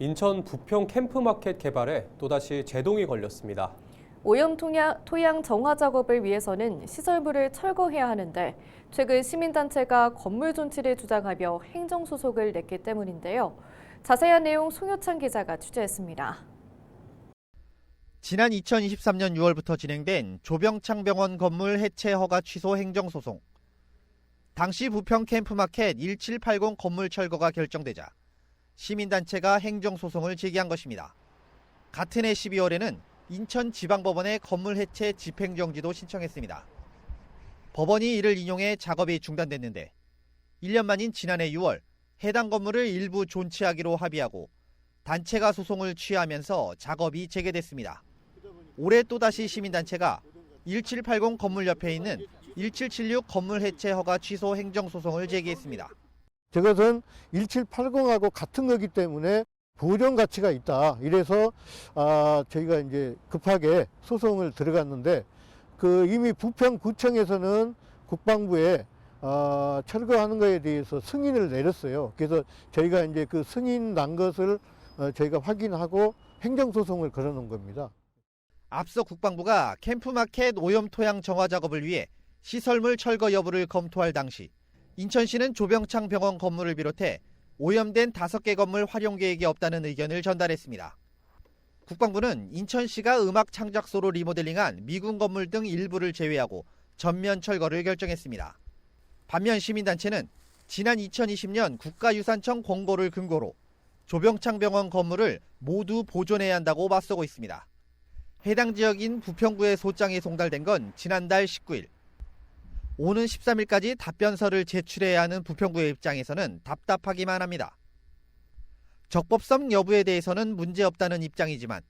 인천 부평 캠프마켓 개발에 또다시 제동이 걸렸습니다. 오염 토양 정화 작업을 위해서는 시설물을 철거해야 하는데 최근 시민단체가 건물 존치를 주장하며 행정소송을 냈기 때문인데요. 자세한 내용 송효찬 기자가 취재했습니다. 지난 2023년 6월부터 진행된 조병창 병원 건물 해체 허가 취소 행정소송. 당시 부평 캠프마켓 1780 건물 철거가 결정되자 시민단체가 행정소송을 제기한 것입니다. 같은 해 12월에는 인천지방법원에 건물 해체 집행정지도 신청했습니다. 법원이 이를 인용해 작업이 중단됐는데 1년 만인 지난해 6월 해당 건물을 일부 존치하기로 합의하고 단체가 소송을 취하면서 작업이 재개됐습니다. 올해 또다시 시민단체가 1780 건물 옆에 있는 1776 건물 해체 허가 취소 행정소송을 제기했습니다. 저것은 1780하고 같은 거기 때문에 보존 가치가 있다. 이래서 저희가 이제 급하게 소송을 들어갔는데 이미 부평구청에서는 국방부에 철거하는 것에 대해서 승인을 내렸어요. 그래서 저희가 이제 그 승인 난 것을 저희가 확인하고 행정소송을 걸어놓은 겁니다. 앞서 국방부가 캠프마켓 오염 토양 정화 작업을 위해 시설물 철거 여부를 검토할 당시 인천시는 조병창 병원 건물을 비롯해 오염된 5개 건물 활용 계획이 없다는 의견을 전달했습니다. 국방부는 인천시가 음악 창작소로 리모델링한 미군 건물 등 일부를 제외하고 전면 철거를 결정했습니다. 반면 시민단체는 지난 2020년 국가유산청 공고를 근거로 조병창 병원 건물을 모두 보존해야 한다고 맞서고 있습니다. 해당 지역인 부평구의 소장이 송달된 건 지난달 19일. 오는 13일까지 답변서를 제출해야 하는 부평구의 입장에서는 답답하기만 합니다. 적법성 여부에 대해서는 문제없다는 입장이지만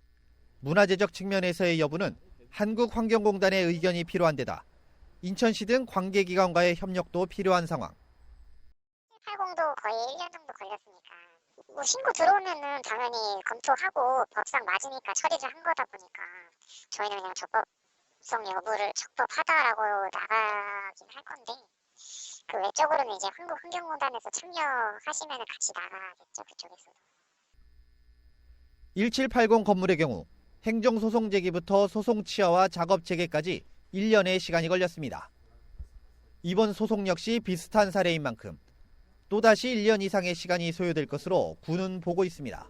문화재적 측면에서의 여부는 한국환경공단의 의견이 필요한 데다 인천시 등 관계기관과의 협력도 필요한 상황. 80도 거의 1년 정도 걸렸으니까 신고 들어오면은 당연히 검토하고 법상 맞으니까 처리를 한 거다 보니까 저희는 그냥 적법성 여부를 적법하다라고 나가긴 할 건데 그 외적으로는 이제 한국환경공단에서 참여하시면 같이 나가겠죠, 그쪽에서도. 1780 건물의 경우 행정소송 제기부터 소송 취하와 작업 재개까지 1년의 시간이 걸렸습니다. 이번 소송 역시 비슷한 사례인 만큼 또다시 1년 이상의 시간이 소요될 것으로 군은 보고 있습니다.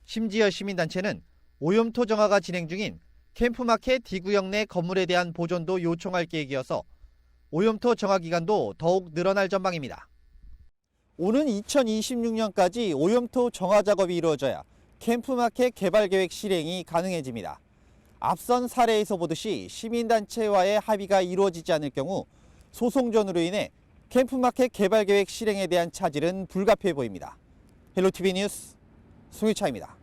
심지어 시민단체는 오염토 정화가 진행 중인 캠프마켓 D구역 내 건물에 대한 보존도 요청할 계획이어서 오염토 정화 기간도 더욱 늘어날 전망입니다. 오는 2026년까지 오염토 정화 작업이 이루어져야 캠프마켓 개발 계획 실행이 가능해집니다. 앞선 사례에서 보듯이 시민단체와의 합의가 이루어지지 않을 경우 소송전으로 인해 캠프마켓 개발 계획 실행에 대한 차질은 불가피해 보입니다. 헬로티비 뉴스 송유차입니다.